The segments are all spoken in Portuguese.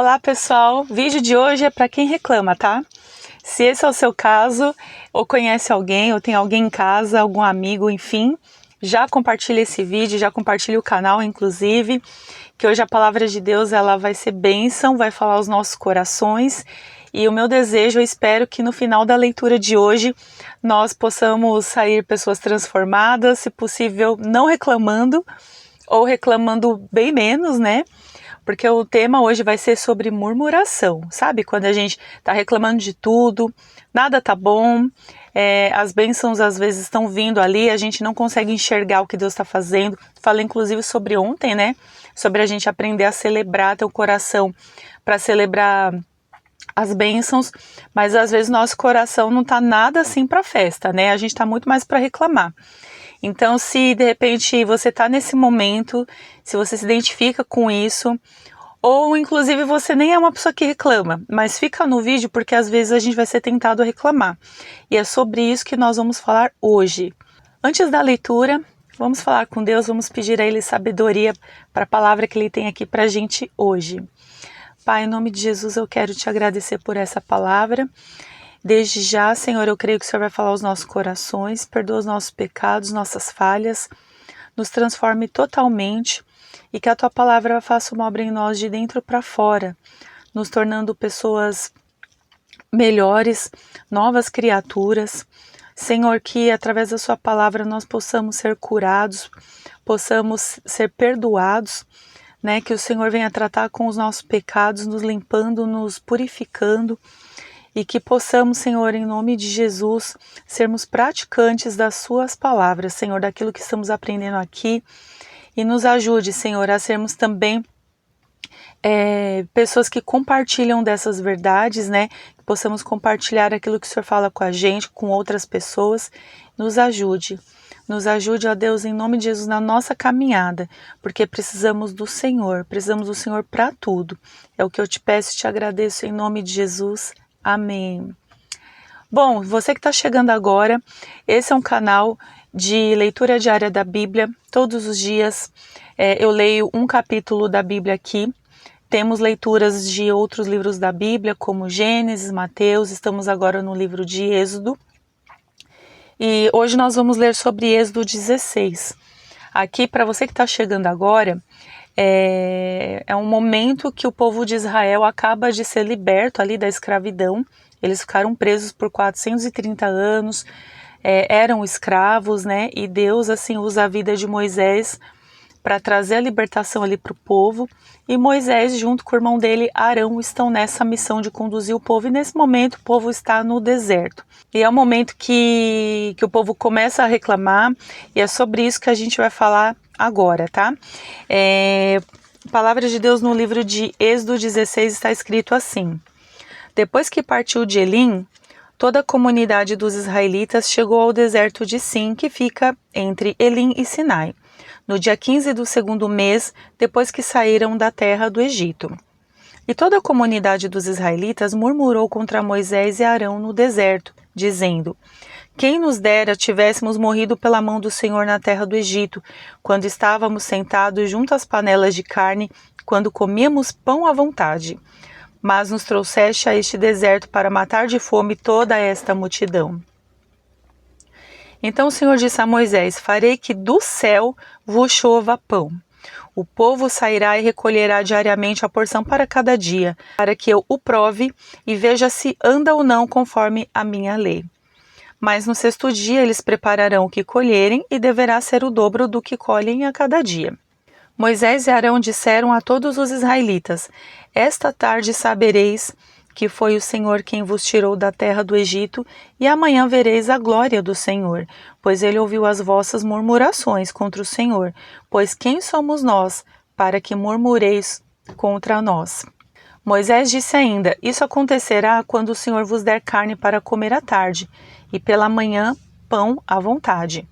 Olá pessoal, o vídeo de hoje é para quem reclama, tá? Se esse é o seu caso, ou conhece alguém, ou tem alguém em casa, algum amigo, enfim, já compartilha esse vídeo, já compartilha o canal, inclusive, que hoje a palavra de Deus ela vai ser bênção, vai falar aos nossos corações. E o meu desejo, eu espero que no final da leitura de hoje nós possamos sair pessoas transformadas, se possível não reclamando, ou reclamando bem menos, né? Porque o tema hoje vai ser sobre murmuração, sabe? Quando a gente tá reclamando de tudo, nada tá bom, as bênçãos às vezes estão vindo ali, a gente não consegue enxergar o que Deus está fazendo. Falei inclusive sobre ontem, né? Sobre a gente aprender a celebrar, ter o coração para celebrar as bênçãos, mas às vezes nosso coração não tá nada assim para festa, né? A gente tá muito mais para reclamar. Então, se de repente você está nesse momento, se você se identifica com isso, ou inclusive você nem é uma pessoa que reclama, mas fica no vídeo porque às vezes a gente vai ser tentado a reclamar. E é sobre isso que nós vamos falar hoje. Antes da leitura, vamos falar com Deus, vamos pedir a Ele sabedoria para a palavra que Ele tem aqui para a gente hoje. Pai, em nome de Jesus, eu quero te agradecer por essa palavra. Desde já, Senhor, eu creio que o Senhor vai falar aos nossos corações, perdoa os nossos pecados, nossas falhas, nos transforme totalmente e que a Tua palavra faça uma obra em nós de dentro para fora, nos tornando pessoas melhores, novas criaturas. Senhor, que através da Sua palavra nós possamos ser curados, possamos ser perdoados, né? Que o Senhor venha tratar com os nossos pecados, nos limpando, nos purificando, e que possamos, Senhor, em nome de Jesus, sermos praticantes das Suas palavras, Senhor, daquilo que estamos aprendendo aqui, e nos ajude, Senhor, a sermos também pessoas que compartilham dessas verdades, né? Que possamos compartilhar aquilo que o Senhor fala com a gente, com outras pessoas. Nos ajude, ó Deus, em nome de Jesus, na nossa caminhada, porque precisamos do Senhor para tudo. É o que eu te peço e te agradeço em nome de Jesus. Amém. Bom, você que está chegando agora, esse é um canal de leitura diária da Bíblia. Todos os dias eu leio um capítulo da Bíblia aqui. Temos leituras de outros livros da Bíblia, como Gênesis, Mateus. Estamos agora no livro de Êxodo. E hoje nós vamos ler sobre Êxodo 16. Aqui, para você que está chegando agora, é um momento que o povo de Israel acaba de ser liberto ali da escravidão. Eles ficaram presos por 430 anos, eram escravos, né? E Deus assim usa a vida de Moisés para trazer a libertação ali para o povo. E Moisés, junto com o irmão dele, Arão, estão nessa missão de conduzir o povo. E nesse momento o povo está no deserto. E é o momento que o povo começa a reclamar. E é sobre isso que a gente vai falar agora, tá? A palavra de Deus no livro de Êxodo 16 está escrito assim: Depois que partiu de Elim, toda a comunidade dos israelitas chegou ao deserto de Sim, que fica entre Elim e Sinai, no dia 15 do segundo mês, depois que saíram da terra do Egito. E toda a comunidade dos israelitas murmurou contra Moisés e Arão no deserto, dizendo: Quem nos dera tivéssemos morrido pela mão do Senhor na terra do Egito, quando estávamos sentados junto às panelas de carne, quando comíamos pão à vontade. Mas nos trouxeste a este deserto para matar de fome toda esta multidão. Então o Senhor disse a Moisés: Farei que do céu vos chova pão. O povo sairá e recolherá diariamente a porção para cada dia, para que eu o prove e veja se anda ou não conforme a minha lei. Mas no sexto dia eles prepararão o que colherem e deverá ser o dobro do que colhem a cada dia. Moisés e Arão disseram a todos os israelitas: Esta tarde sabereis que foi o Senhor quem vos tirou da terra do Egito, e amanhã vereis a glória do Senhor, pois ele ouviu as vossas murmurações contra o Senhor. Pois quem somos nós, para que murmureis contra nós? Moisés disse ainda: Isso acontecerá quando o Senhor vos der carne para comer à tarde, e pela manhã pão à vontade.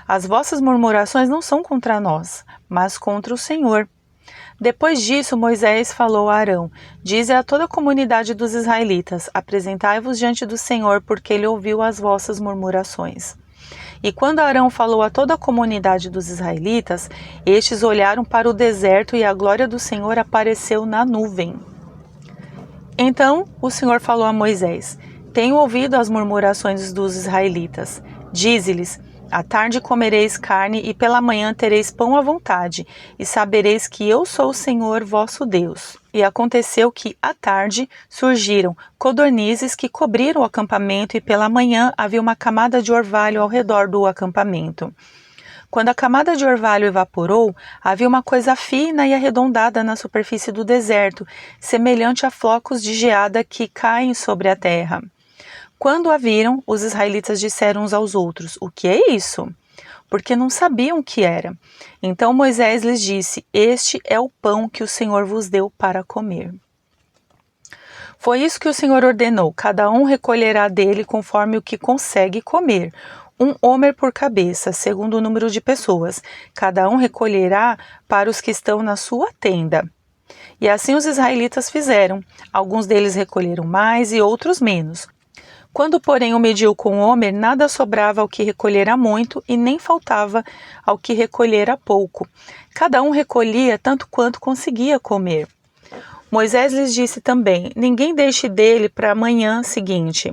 As vossas murmurações não são contra nós, mas contra o Senhor. Depois disso, Moisés falou a Arão: Dize a toda a comunidade dos israelitas: Apresentai-vos diante do Senhor, porque ele ouviu as vossas murmurações. E quando Arão falou a toda a comunidade dos israelitas, estes olharam para o deserto e a glória do Senhor apareceu na nuvem. Então o Senhor falou a Moisés: Tenho ouvido as murmurações dos israelitas. Dize-lhes: à tarde comereis carne e pela manhã tereis pão à vontade, e sabereis que eu sou o Senhor vosso Deus. E aconteceu que, à tarde, surgiram codornizes que cobriram o acampamento, e pela manhã havia uma camada de orvalho ao redor do acampamento. Quando a camada de orvalho evaporou, havia uma coisa fina e arredondada na superfície do deserto, semelhante a flocos de geada que caem sobre a terra. Quando a viram, os israelitas disseram uns aos outros: O que é isso? Porque não sabiam o que era. Então Moisés lhes disse: Este é o pão que o Senhor vos deu para comer. Foi isso que o Senhor ordenou: cada um recolherá dele conforme o que consegue comer. 1 homer por cabeça, segundo o número de pessoas. Cada um recolherá para os que estão na sua tenda. E assim os israelitas fizeram. Alguns deles recolheram mais e outros menos. Quando, porém, o mediu com homer, nada sobrava ao que recolhera muito e nem faltava ao que recolhera pouco. Cada um recolhia tanto quanto conseguia comer. Moisés lhes disse também: Ninguém deixe dele para a manhã seguinte.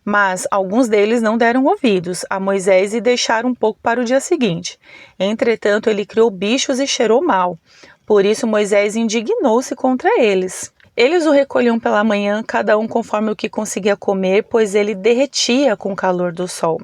Mas alguns deles não deram ouvidos a Moisés e deixaram um pouco para o dia seguinte. Entretanto, ele criou bichos e cheirou mal. Por isso Moisés indignou-se contra eles. Eles o recolhiam pela manhã, cada um conforme o que conseguia comer, pois ele derretia com o calor do sol.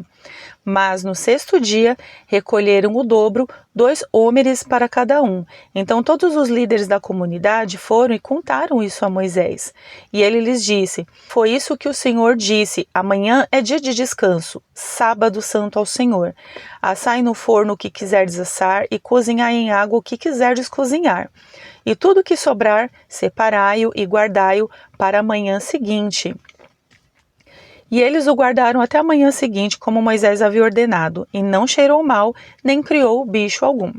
Mas no sexto dia recolheram o dobro, 2 homeres para cada um. Então todos os líderes da comunidade foram e contaram isso a Moisés. E ele lhes disse: Foi isso que o Senhor disse: amanhã é dia de descanso, sábado santo ao Senhor. Assai no forno o que quiserdes assar e cozinhai em água o que quiserdes cozinhar. E tudo que sobrar, separai-o e guardai-o para a manhã seguinte. E eles o guardaram até a manhã seguinte, como Moisés havia ordenado, e não cheirou mal, nem criou bicho algum.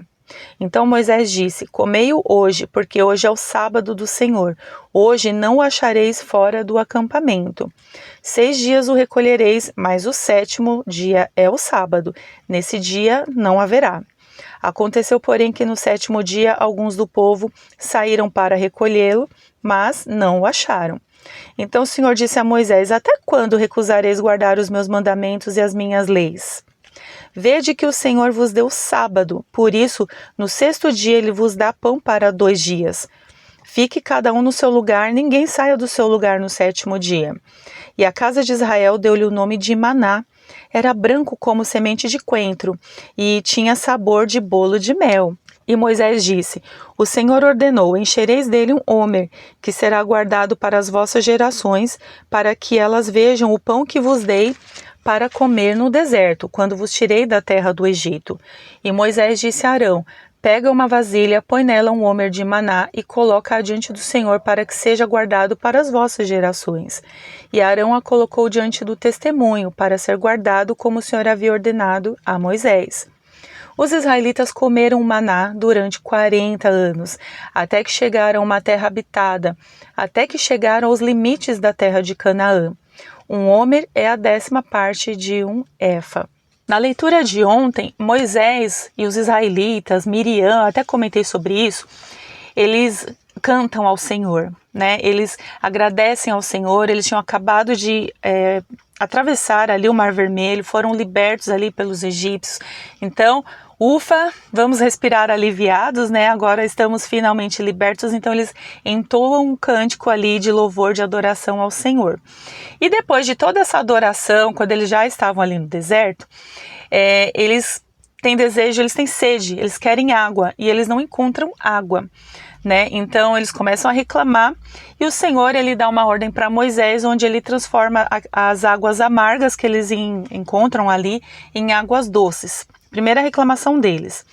Então Moisés disse: Comei-o hoje, porque hoje é o sábado do Senhor. Hoje não o achareis fora do acampamento. 6 dias o recolhereis, mas o 7º dia é o sábado. Nesse dia não haverá. Aconteceu, porém, que no 7º dia alguns do povo saíram para recolhê-lo, mas não o acharam. Então o Senhor disse a Moisés: Até quando recusareis guardar os meus mandamentos e as minhas leis? Vede que o Senhor vos deu sábado, por isso, no 6º dia ele vos dá pão para 2 dias. Fique cada um no seu lugar, ninguém saia do seu lugar no 7º dia. E a casa de Israel deu-lhe o nome de maná. Era branco como semente de coentro e tinha sabor de bolo de mel. E Moisés disse: O Senhor ordenou: enchereis dele um homer, que será guardado para as vossas gerações, para que elas vejam o pão que vos dei para comer no deserto, quando vos tirei da terra do Egito. E Moisés disse a Arão: Pega uma vasilha, põe nela um homer de maná e coloca-a diante do Senhor para que seja guardado para as vossas gerações. E Arão a colocou diante do testemunho para ser guardado como o Senhor havia ordenado a Moisés. Os israelitas comeram maná durante 40 anos, até que chegaram a uma terra habitada, até que chegaram aos limites da terra de Canaã. 1 homer é a 10ª parte de 1 efa. Na leitura de ontem, Moisés e os israelitas, Miriam, até comentei sobre isso, eles cantam ao Senhor, né? Eles agradecem ao Senhor, eles tinham acabado de atravessar ali o Mar Vermelho, foram libertos ali pelos egípcios. Então, ufa, vamos respirar aliviados, né? Agora estamos finalmente libertos, então eles entoam um cântico ali de louvor, de adoração ao Senhor. E depois de toda essa adoração, quando eles já estavam ali no deserto, eles têm desejo, eles têm sede, eles querem água e eles não encontram água, né? Então eles começam a reclamar e o Senhor ele dá uma ordem para Moisés, onde ele transforma as águas amargas que eles encontram ali em águas doces. Primeira reclamação deles.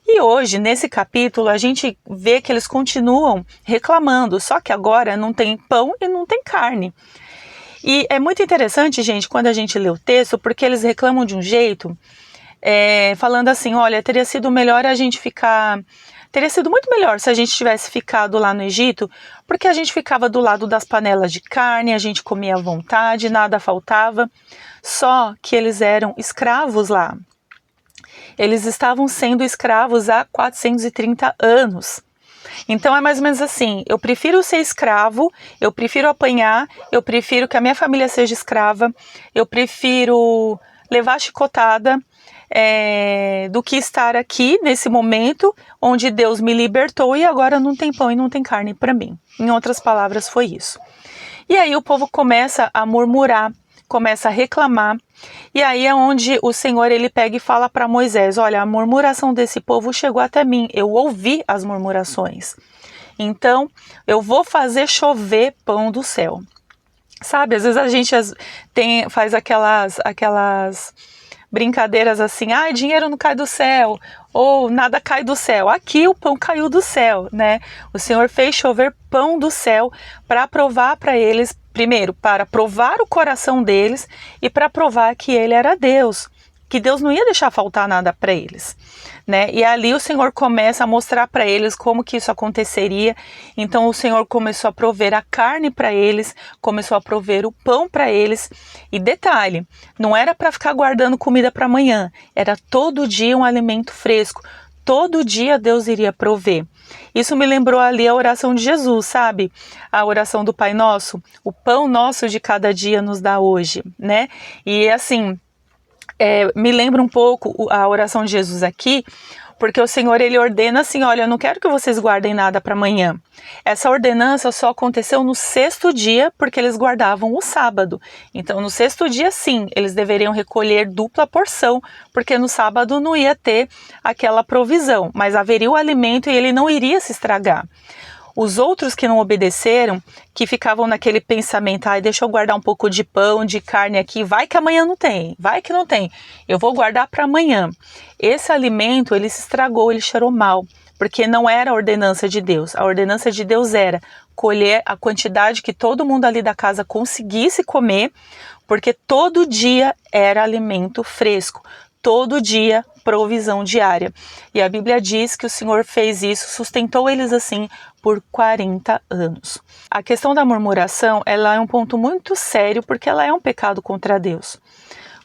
E hoje, nesse capítulo, a gente vê que eles continuam reclamando, só que agora não tem pão e não tem carne. E é muito interessante, gente, quando a gente lê o texto, porque eles reclamam de um jeito, falando assim: olha, teria sido melhor a gente ficar... Teria sido muito melhor se a gente tivesse ficado lá no Egito, porque a gente ficava do lado das panelas de carne, a gente comia à vontade, nada faltava. Só que eles eram escravos lá. Eles estavam sendo escravos há 430 anos. Então é mais ou menos assim, eu prefiro ser escravo, eu prefiro apanhar, eu prefiro que a minha família seja escrava, eu prefiro levar chicotada, do que estar aqui nesse momento onde Deus me libertou e agora não tem pão e não tem carne para mim. Em outras palavras, foi isso. E aí o povo começa a murmurar, começa a reclamar, e aí é onde o Senhor ele pega e fala para Moisés, olha, a murmuração desse povo chegou até mim, eu ouvi as murmurações, então eu vou fazer chover pão do céu. Sabe, às vezes a gente faz aquelas brincadeiras assim, dinheiro não cai do céu, ou nada cai do céu. Aqui o pão caiu do céu, né? O Senhor fez chover pão do céu para provar para eles, primeiro, para provar o coração deles e para provar que Ele era Deus, que Deus não ia deixar faltar nada para eles, né? E ali o Senhor começa a mostrar para eles como que isso aconteceria. Então o Senhor começou a prover a carne para eles, começou a prover o pão para eles. E detalhe, não era para ficar guardando comida para amanhã, era todo dia um alimento fresco. Todo dia Deus iria prover. Isso me lembrou ali a oração de Jesus, sabe? A oração do Pai Nosso, o pão nosso de cada dia nos dá hoje, né? E assim, me lembra um pouco a oração de Jesus aqui, porque o Senhor ele ordena assim, olha, eu não quero que vocês guardem nada para amanhã. Essa ordenança só aconteceu no 6º dia, porque eles guardavam o sábado. Então no 6º dia sim, eles deveriam recolher dupla porção, porque no sábado não ia ter aquela provisão, mas haveria o alimento e ele não iria se estragar. Os outros que não obedeceram, que ficavam naquele pensamento, deixa eu guardar um pouco de pão, de carne aqui, vai que amanhã não tem, vai que não tem, eu vou guardar para amanhã. Esse alimento, ele se estragou, ele cheirou mal, porque não era a ordenança de Deus. A ordenança de Deus era colher a quantidade que todo mundo ali da casa conseguisse comer, porque todo dia era alimento fresco. Todo dia, provisão diária. E a Bíblia diz que o Senhor fez isso, sustentou eles assim por 40 anos. A questão da murmuração, ela é um ponto muito sério, porque ela é um pecado contra Deus.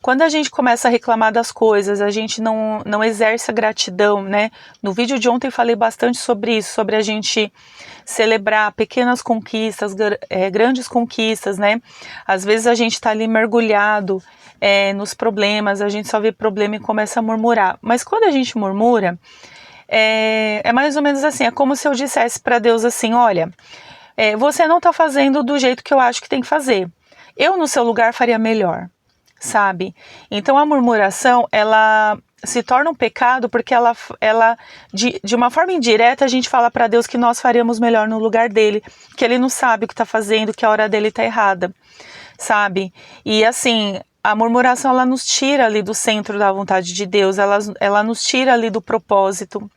Quando a gente começa a reclamar das coisas, a gente não exerce a gratidão, né? No vídeo de ontem falei bastante sobre isso, sobre a gente celebrar pequenas conquistas, grandes conquistas, né? Às vezes a gente está ali mergulhado nos problemas, a gente só vê problema e começa a murmurar. Mas quando a gente murmura, é mais ou menos assim, é como se eu dissesse para Deus assim, olha, você não está fazendo do jeito que eu acho que tem que fazer. Eu no seu lugar faria melhor, sabe? Então a murmuração, ela se torna um pecado porque ela de uma forma indireta a gente fala para Deus que nós faríamos melhor no lugar dele, que ele não sabe o que está fazendo, que a hora dele está errada, sabe? E assim, a murmuração ela nos tira ali do centro da vontade de Deus, ela nos tira ali do propósito,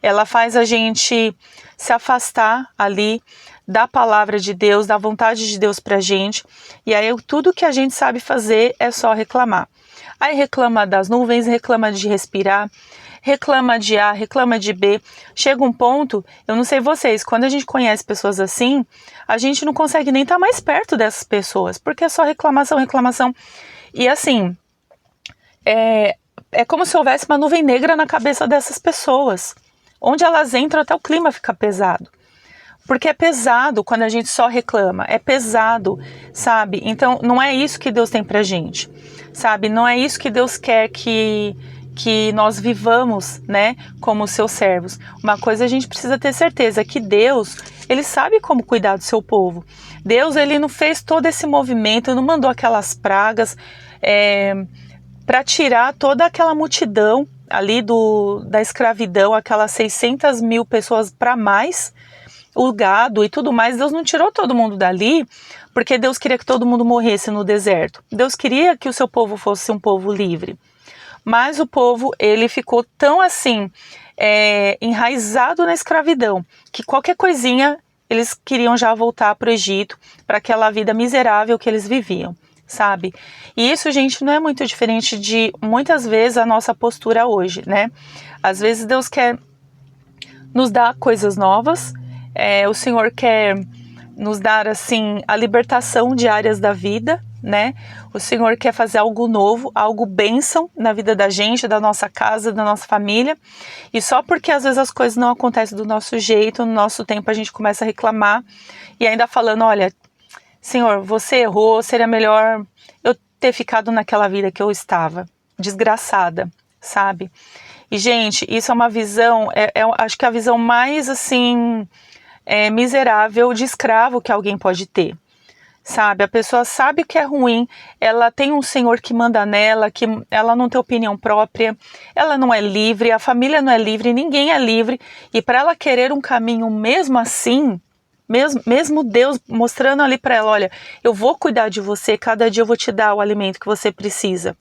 ela faz a gente se afastar ali da palavra de Deus, da vontade de Deus pra gente, e aí tudo que a gente sabe fazer é só reclamar. Aí reclama das nuvens, reclama de respirar, reclama de A, reclama de B. Chega um ponto, eu não sei vocês, quando a gente conhece pessoas assim, a gente não consegue nem estar mais perto dessas pessoas, porque é só reclamação, reclamação. E assim, é como se houvesse uma nuvem negra na cabeça dessas pessoas. Onde elas entram, até o clima fica pesado. Porque é pesado quando a gente só reclama, é pesado, sabe? Então, não é isso que Deus tem pra gente, sabe? Não é isso que Deus quer que nós vivamos, né, como seus servos. Uma coisa a gente precisa ter certeza, que Deus, Ele sabe como cuidar do seu povo. Deus, Ele não fez todo esse movimento, não mandou aquelas pragas para tirar toda aquela multidão ali da escravidão, aquelas 600 mil pessoas para mais, o gado e tudo mais. Deus não tirou todo mundo dali porque Deus queria que todo mundo morresse no deserto. Deus queria que o seu povo fosse um povo livre. Mas o povo, ele ficou tão assim, enraizado na escravidão, que qualquer coisinha eles queriam já voltar para o Egito, para aquela vida miserável que eles viviam, sabe? E isso, gente, não é muito diferente de, muitas vezes, a nossa postura hoje, né? Às vezes Deus quer nos dar coisas novas, o Senhor quer nos dar, assim, a libertação de áreas da vida, né? O Senhor quer fazer algo novo, algo bênção na vida da gente, da nossa casa, da nossa família. E só porque às vezes as coisas não acontecem do nosso jeito, no nosso tempo, a gente começa a reclamar e ainda falando, olha, Senhor, você errou, seria melhor eu ter ficado naquela vida que eu estava, desgraçada, sabe? E, gente, isso é uma visão, acho que é a visão mais, assim, miserável de escravo que alguém pode ter. Sabe, a pessoa sabe que é ruim, ela tem um senhor que manda nela, que ela não tem opinião própria, ela não é livre, a família não é livre, ninguém é livre, e para ela querer um caminho mesmo assim, mesmo Deus mostrando ali para ela, olha, eu vou cuidar de você, cada dia eu vou te dar o alimento que você precisa.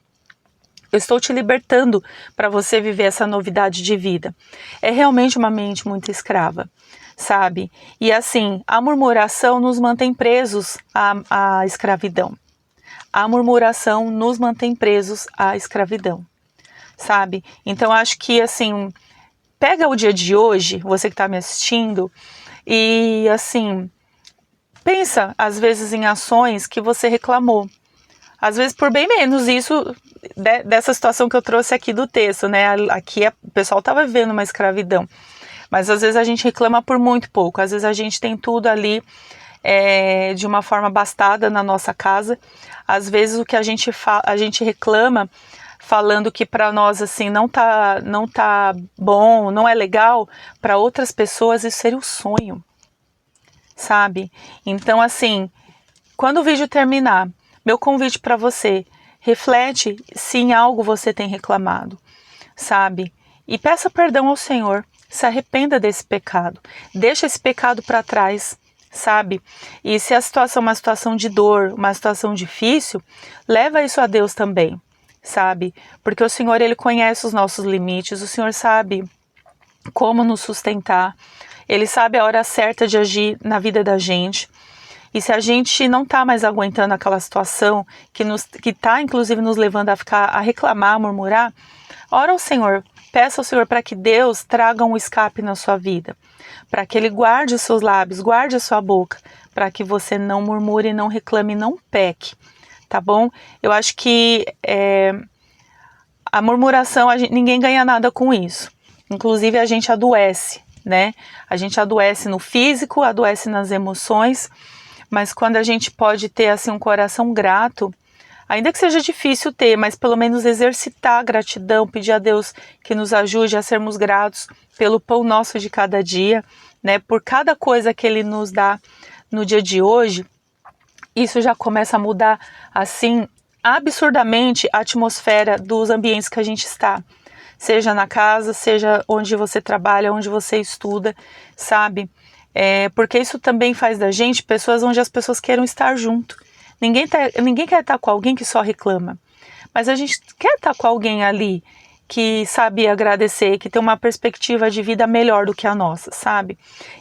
Eu estou te libertando para você viver essa novidade de vida. É realmente uma mente muito escrava, sabe? E assim, a murmuração nos mantém presos à escravidão. A murmuração nos mantém presos à escravidão, sabe? Então, acho que assim, pega o dia de hoje, você que está me assistindo, e assim, pensa às vezes em ações que você reclamou. Às vezes por bem menos isso dessa situação que eu trouxe aqui do texto, né? Aqui o pessoal estava vivendo uma escravidão. Mas às vezes a gente reclama por muito pouco. Às vezes a gente tem tudo ali de uma forma abastada na nossa casa. Às vezes o que a gente reclama falando que para nós assim não tá bom, não é legal, para outras pessoas isso seria um sonho, sabe? Então assim, quando o vídeo terminar, meu convite para você, reflete se em algo você tem reclamado, sabe? E peça perdão ao Senhor, se arrependa desse pecado, deixa esse pecado para trás, sabe? E se a situação é uma situação de dor, uma situação difícil, leva isso a Deus também, sabe? Porque o Senhor, Ele conhece os nossos limites, o Senhor sabe como nos sustentar, Ele sabe a hora certa de agir na vida da gente. E se a gente não está mais aguentando aquela situação que está inclusive nos levando a reclamar, a murmurar, ora ao Senhor, peça ao Senhor para que Deus traga um escape na sua vida, para que Ele guarde os seus lábios, guarde a sua boca, para que você não murmure, não reclame, não peque, tá bom? Eu acho que a murmuração, ninguém ganha nada com isso, inclusive a gente adoece, né? A gente adoece no físico, adoece nas emoções. Mas quando a gente pode ter assim um coração grato, ainda que seja difícil ter, mas pelo menos exercitar a gratidão, pedir a Deus que nos ajude a sermos gratos pelo pão nosso de cada dia, né? Por cada coisa que Ele nos dá no dia de hoje, isso já começa a mudar assim absurdamente a atmosfera dos ambientes que a gente está. Seja na casa, seja onde você trabalha, onde você estuda, sabe? Porque isso também faz da gente pessoas onde as pessoas queiram estar junto. Ninguém quer estar com alguém que só reclama, mas a gente quer estar com alguém ali que sabe agradecer, que tem uma perspectiva de vida melhor do que a nossa, sabe?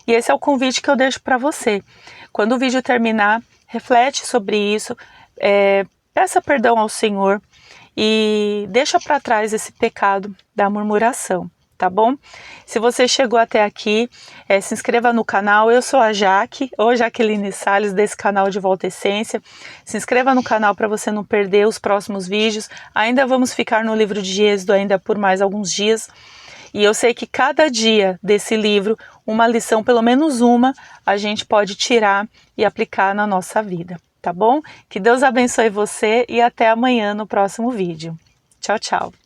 E esse é o convite que eu deixo para você. Quando o vídeo terminar, reflete sobre isso, peça perdão ao Senhor e deixa para trás esse pecado da murmuração. Tá bom? Se você chegou até aqui, se inscreva no canal. Eu sou a Jaque, ou Jaqueline Salles, desse canal de Volta à Essência. Se inscreva no canal para você não perder os próximos vídeos. Ainda vamos ficar no livro de Êxodo ainda por mais alguns dias. E eu sei que cada dia desse livro, uma lição, pelo menos uma, a gente pode tirar e aplicar na nossa vida. Tá bom? Que Deus abençoe você e até amanhã no próximo vídeo. Tchau, tchau!